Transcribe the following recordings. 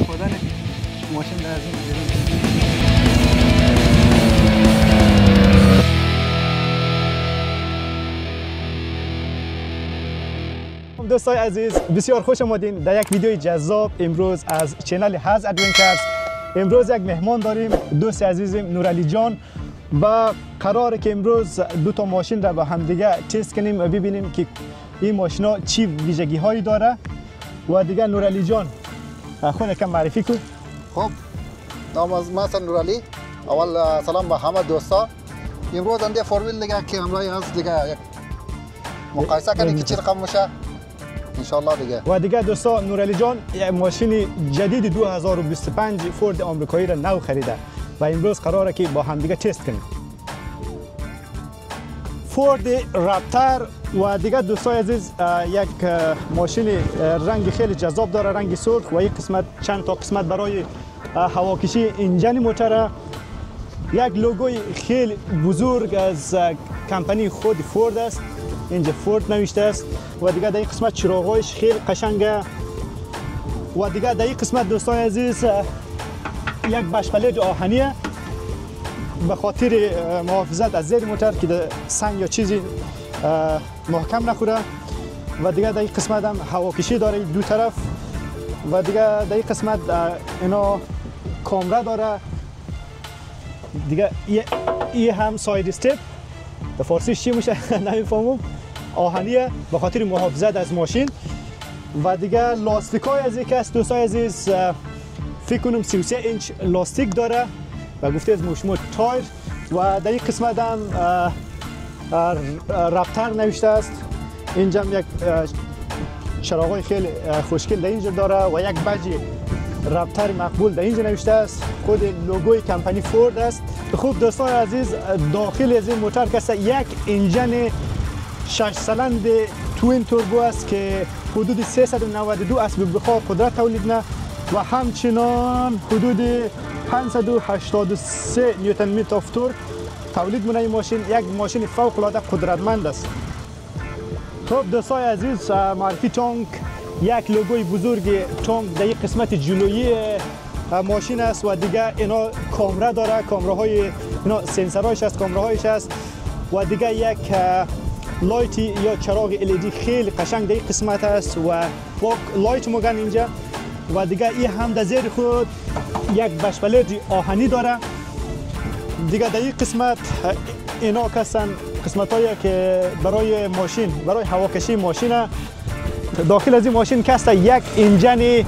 استفاده ماشین در از این دوستای عزیز، بسیار خوش آمدین در یک ویدیوی جذاب امروز از چینل هز ادونچرز. امروز یک مهمان داریم، دوست عزیزم نورعلی جان، و قراره که امروز دو تا ماشین را با هم دیگه تست کنیم و ببینیم که این ماشینا چی ویژگی هایی داره. و دیگه نورعلی جان خود کم معرفی کن. خب نام از من نورعلی. اول سلام به همه دوستا. امروز انده فورویل دیگه که همراهی هست دیگه یک مقایسه کنیم که چی رقم میشه انشالله دیگه. و دیگه دوستا نورعلی جان یک ماشین جدید 2025 فورد آمریکایی را نو خریده و امروز قراره که با هم دیگه تست کنیم. فورد رپتر. و دیگه دوستای عزیز یک ماشین رنگ خیلی جذاب داره، رنگ سرخ، و یک قسمت چند تا قسمت برای هواکشی انجن موتور. یک لوگوی خیلی بزرگ از کمپانی خود فورد است، اینجا فورد نوشته است. و دیگه در این قسمت چراغایش خیلی قشنگه. و دیگه در این قسمت دوستان عزیز یک بشپلج آهنیه به خاطر محافظت از زیر موتور که سنگ یا چیزی محکم نخوره. و دیگه در این قسمت هم هواکشی داره دو طرف. و دیگه در این قسمت اینا کامره داره. دیگه این هم ساید استپ، به فارسیش چی میشه نمیفهمم، آهنیه به خاطر محافظت از ماشین. و دیگه لاستیک های از یک است دوستای عزیز، فکر کنم 33 اینچ لاستیک داره و گفته از مشمول تایر. و در این قسمت هم رپتر نوشته است. اینجا یک چراغای خیلی خوشگل در اینجا داره و یک بج رپتر مقبول در اینجا نوشته است. خود لوگوی کمپانی فورد است. خوب دوستان عزیز، داخل از این موتور که یک انجن 6 سیلندر توین توربو است که حدود 392 اسب بخار قدرت تولید می‌کنه و همچنان حدود 583 نیوتن متر آف تورک تولید می‌کنه. این ماشین یک ماشین فوق العاده قدرتمند است. خب دوستای عزیز، معرفی تانک، یک لوگوی بزرگ تانک در یک قسمت جلویی ماشین است و دیگه اینا کامره داره، کامراهای اینا سنسورهایش است، کامراهایش است. و دیگه یک لایتی یا چراغ LED خیلی قشنگ در این قسمت است و فوق لایت میگن اینجا. و دیگه این هم در زیر خود یک بشپلج آهنی داره. دیگه در این قسمت اینا کسان قسمت هایی که برای ماشین، برای هواکشی ماشین. داخل از این ماشین کسته یک انجن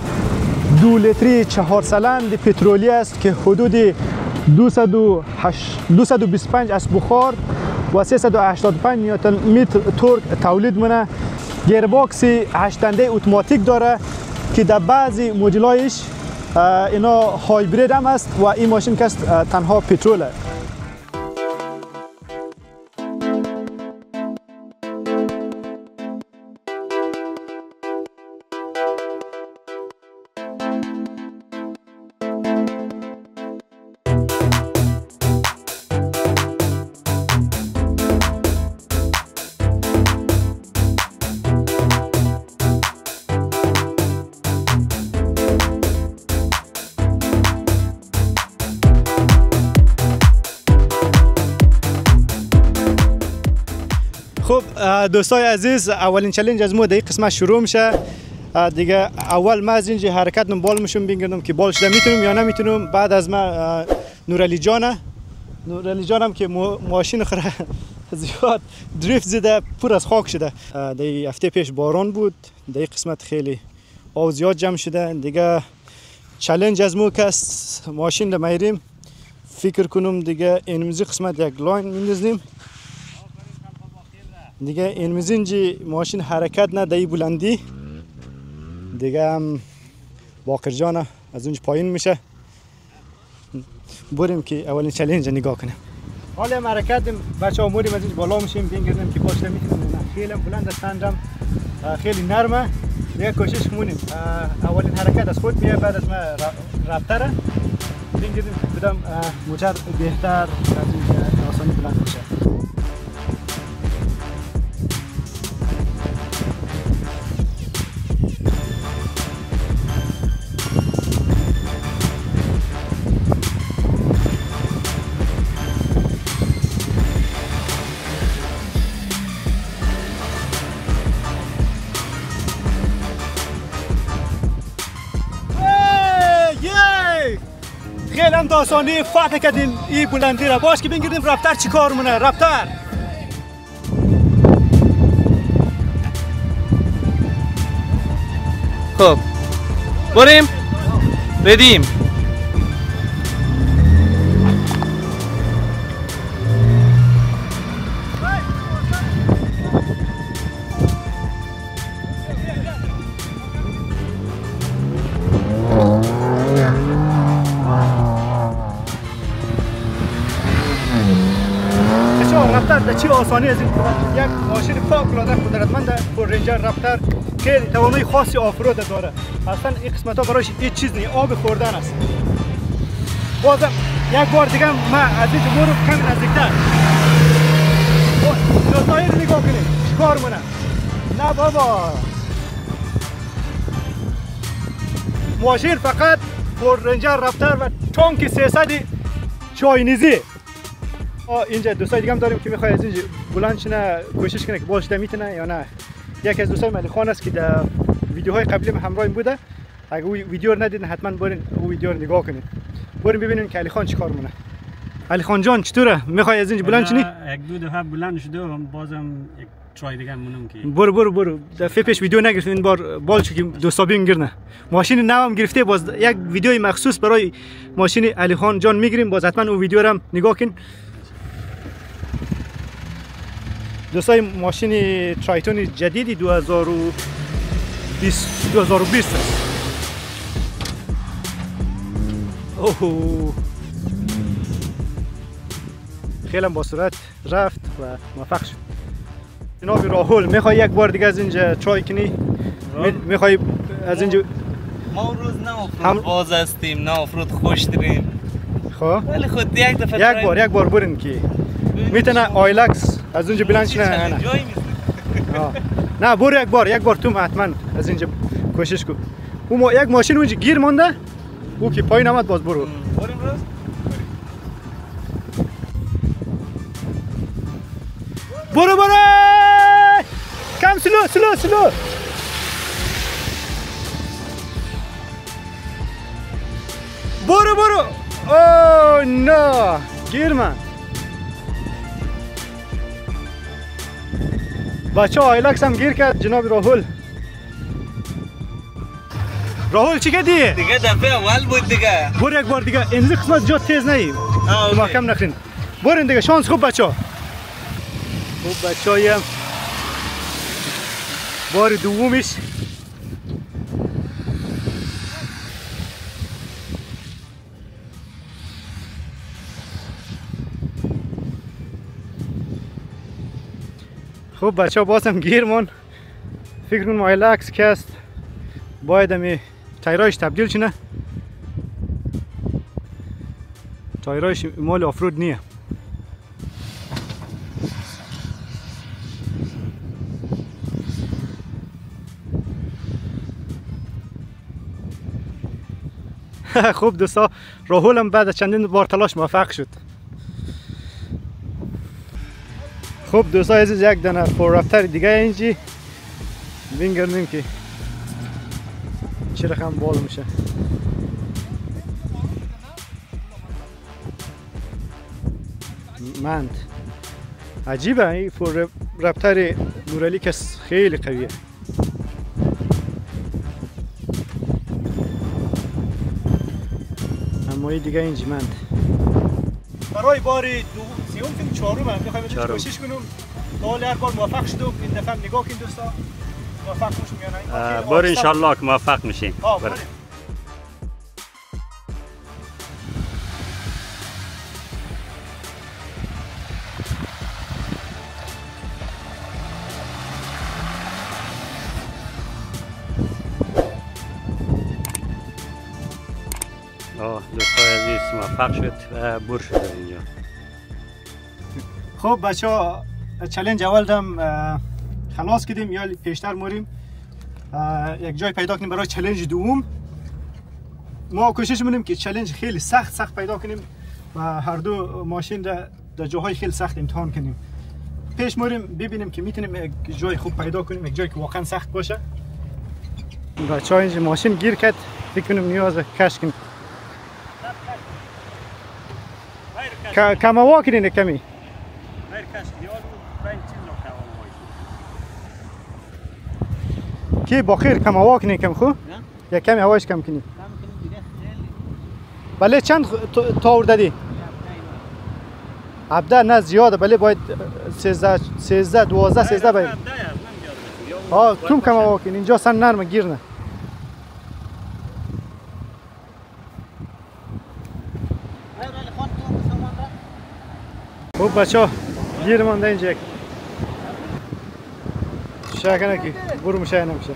2 لیتری 4 سیلندر پترولی است که حدود 225 اسب بخار و 385 نیوتن متر تورک تولید می‌کنه. گیرباکس 8 دنده اتوماتیک داره که در بعضی مدل‌هایش اینا هایبرید هم است و این ماشین که تنها پتروله. خب دوستای عزیز، اولین چالش از ما در این قسمت شروع میشه. دیگه اول ما از اینجا حرکت بال میشم بگیرم که بالش ده میتونم یا نمیتونم. بعد از ما نورعلی جانم که ماشین خره زیاد دریفت زده، پر از خاک شده. در هفته پیش باران بود، در این قسمت خیلی آب زیاد جمع شده. دیگه چالش از ما که ماشین ده میریم، فکر کنم دیگه اینمزی قسمت یک لاین میندازیم دیگه. اینمزینجی ماشین حرکت نه در این بلندی دیگه. هم باقر جان از اونج پایین میشه. بریم که اولین چالش نگاه کنیم. حالا هم حرکت بچه ها موریم از اینج بالا میشیم بینگردیم که باشه میتونیم. خیلی بلند است، سنجم خیلی نرمه. دیگه کوشش کنیم اولین حرکت از خود بیه، بعد از ما رپتره بینگردیم بدم موتور بهتر از اینج آسانی بلند میشه. خیلی هم داستانی فتح کردیم این بلندی را. باش که بگیردیم رفتر چی کار مونه. رفتر خب بریم بدیم. رفتر چی آسانی از این یک ماشین فوق‌العاده قدرتمند با رنجر رفتر خیلی توانایی خاصی آفرود داره. اصلا این قسمت ها براش هیچ چیز نیست، آب خوردن است. بازم یک بار دیگه ما از این جمهور رو کمی نزدیکتر دوستایی رو نگاه کنیم چیکار مونه. نه بابا ماشین فقط با رنجر رفتر و تانک 300 چاینیزی. اینجا دوستای دیگه هم داریم که میخواد از اینجا بلند شنه کوشش کنه که بالشده میتونه یا نه. یکی از دوستای علی خان است که در ویدیوهای قبلی هم همراه بوده. اگه اون ویدیو رو ندیدین حتما برین اون ویدیو رو نگاه کنید. بریم ببینیم که علی خان چیکار مونه. علی خان جان چطوره؟ میخوای از اینجا بلند شنی؟ یک دو دفعه بلند شدم بازم یک ترای دیگه مونم که برو دفعه پیش ویدیو نگرفتیم این بار بالش که دوستا بگیرنه. ماشین نو هم گرفته باز یک ویدیوی مخصوص برای ماشین علی خان جان میگیریم. باز حتما اون ویدیو رو هم نگاه کن. دوستای ماشین ترایتون جدیدی 2020 است. اوه خیلی با سرعت رفت و موفق شد. جناب راهول میخوای یک بار دیگه از اینجا ترای کنی؟ میخوای از اینجا؟ ما روز نه افرود باز هستیم، نه افرود خوش داریم. خب ولی خود یک دفعه یک بار برین که میتونه آیلکس از اونجا بلند شنه. نه نه برو یک بار تو حتما از اینجا کوشش کن. اون یک ماشین اونجا گیر مونده او که پایین آمد باز برو. بریم روز برو کم سلو برو اوه نه گیر من. بچه آیلکس هم گیر کرد جناب راهول چی کردی؟ دیگه دفعه اول بود دیگه. برو یک بار دیگه این قسمت جا تیز نهی محکم نخرین. برین دیگه شانس خوب بچه هایم بار دومیش خوب بچه ها باز هم گیر من فکر کنم آیلکس که است باید همی تایرایش تبدیل شنه. تایرایش مال آفرود نیه. خوب دوستا راهول هم بعد از چندین بار تلاش موفق شد. خوب دوستا عزیز یک دانه فور رفتر دیگه اینجی بینگردیم که چه رقم بال میشه. مند عجیبه این فور رفتر نورالی که خیلی قویه. اما دیگه اینجی مند برای بار سیوم فیلم چهارم هم میخوایم کوشش کنم. تا هر بار موفق شدم این دفعه نگاه کن دوستا موفق میشم یا نه. بار انشالله که موفق میشیم. دوستای عزیز موفق شد و بر شد اینجا. خب بچه ها چالش اول دم خلاص کردیم یا پیشتر موریم یک جای پیدا کنیم برای چالش دوم. ما کوشش می‌کنیم که چالش خیلی سخت پیدا کنیم و هر دو ماشین در جاهای خیلی سخت امتحان کنیم. پیش موریم ببینیم که میتونیم یک جای خوب پیدا کنیم، یک جایی که واقعا سخت باشه. بچه‌ها اینجا ماشین گیر کرد، فکر کنم نیاز کش کنیم. کم هوا کنین کمی غیر کشتیال و این چیز رو هوا کی با خیر کم هوا کنین کم خو یا کمی هواش کم کنین بله چند تاور دادی 17 نه زیاده بله باید 13 12 13 باید ها توم کم هوا کنین اینجا سن نرمه گیر نه خوب بچه ها گیر مانده اینجا یک شک نکی برو مشه نمیشه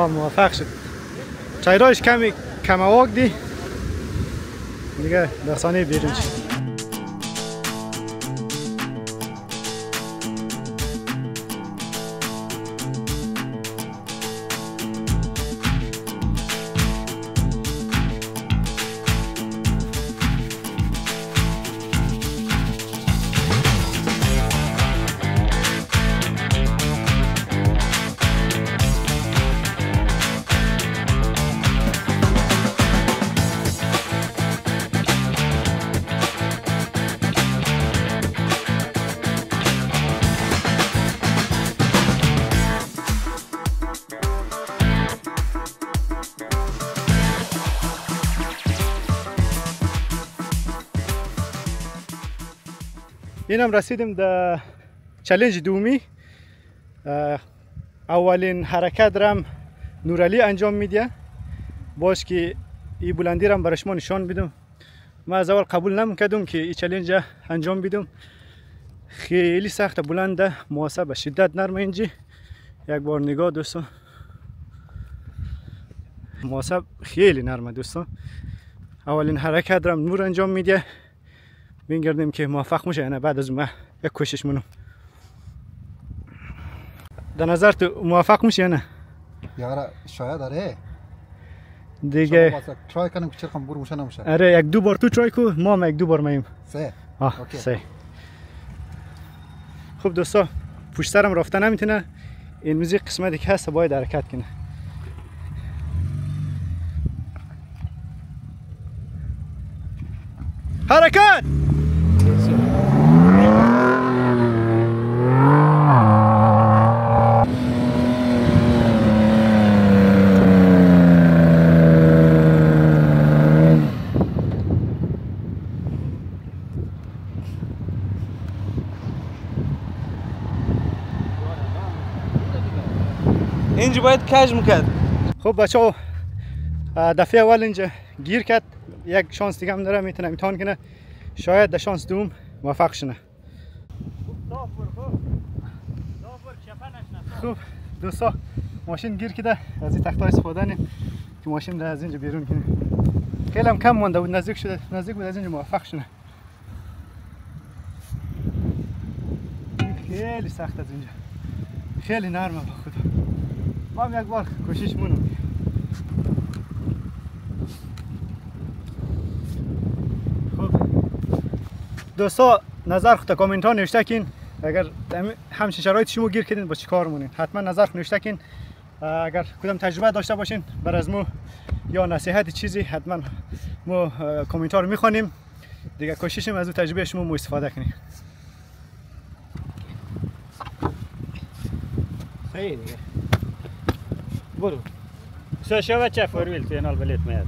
موفق شد چایرایش کمی کمواک دی دیگه دستانه بیرون شد اینم رسیدیم در چالش دومی اولین حرکت رم نورعلی انجام میده باش که این بلندی رم برای شما نشان بدم ما از اول قبول نمیکردم که این چالش انجام بدم خیلی سخت بلنده محاسب شدت نرم اینجا یک بار نگاه دوستان محاسب خیلی نرمه دوستان اولین حرکت رم نور انجام میده بگردیم که موفق میشه یا نه بعد از ما یک کوشش منم در نظر تو موفق میشه یا نه یارا شاید آره دیگه ترای کنیم که چرخم برو میشه نمیشه آره یک دو بار تو ترای کو ما یک دو بار مایم سه سه خب دوستا پشت سرم رفته نمیتونه این موزیک قسمتی که هست باید حرکت کنه حرکت اینجا باید کج میکرد خب بچه ها دفعه اول اینجا گیر کرد یک شانس دیگه هم داره میتونه امتحان کنه شاید در شانس دوم موفق شنه خب دوستا ماشین گیر کده از این تخت های استفاده نیم که ماشین از اینجا بیرون کنه خیلی هم کم مانده بود نزدیک بود از اینجا موفق شنه خیلی سخت از اینجا خیلی نرمه با خدا ما هم یک بار کوشش مونم خب دوستا نظر خود کامنت ها نوشته کن اگر همچین شرایط شما گیر کردین با چی کار مونین حتما نظر خود نوشته کن اگر کدام تجربه داشته باشین بر از مو یا نصیحت چیزی حتما مو کامنت ها رو میخوانیم دیگه کوششیم از اون تجربه شما مو استفاده کنیم خیلی دیگه برو سه شبه چه فورویل توی نال بلیت میاد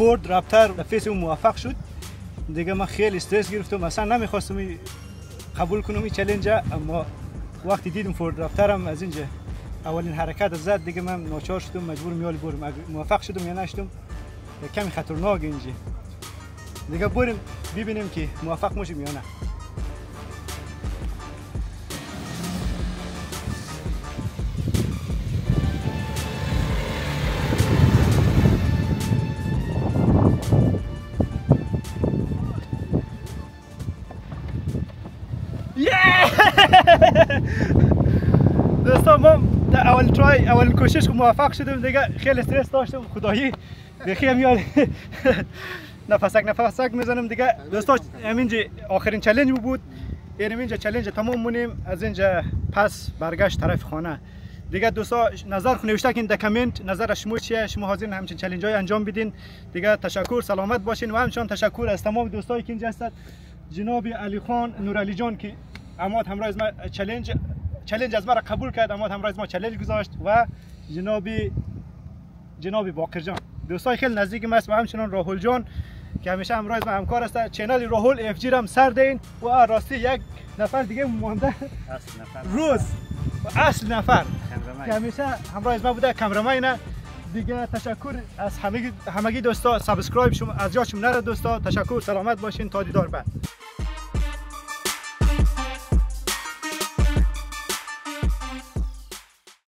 فورد رپتر فیس اون موفق شد دیگه من خیلی استرس گرفتم اصلا نمیخواستم قبول کنم این چالش اما وقتی دیدم فورد رپترم از اینجا اولین حرکت زد دیگه من ناچار شدم مجبور میال برم موفق شدم یا نشدم کمی خطرناک اینجا دیگه بریم ببینیم که موفق میشیم یا نه دوستان ما در اول کوشش موفق شدیم دیگه. خیلی استرس داشتم خدایی بخیر میاد نفسک میزنم دیگه. دوستان همینجا آخرین چالش بود. اینجا چالش تمام مونیم. از اینجا پس برگشت طرف خانه دیگه. دوستا نظر نوشته کن در کامنت نظر شما چیه، شما حاضرین همچین چالش های انجام بدین دیگه. تشکر، سلامت باشین و همچنان تشکر از تمام دوستایی که اینجا هستند. جناب علی خان نورعلی جان که اماد همراه از ما چالش از ما را قبول کرد، اماد همراه از ما چالش گذاشت و جناب باقر جان دوستای خیلی نزدیک ما است و همچنان راهول جان که همیشه همراه از ما همکار است. چنل راهول اف جی هم سر دین و راستی یک نفر دیگه مونده روز و اصل نفر که همیشه همراه از ما بوده کامرامین دیگه. تشکر از همگی دوستا. سابسکرایب شما از جاشون نره دوستا. تشکر، سلامت باشین تا دیدار بعد.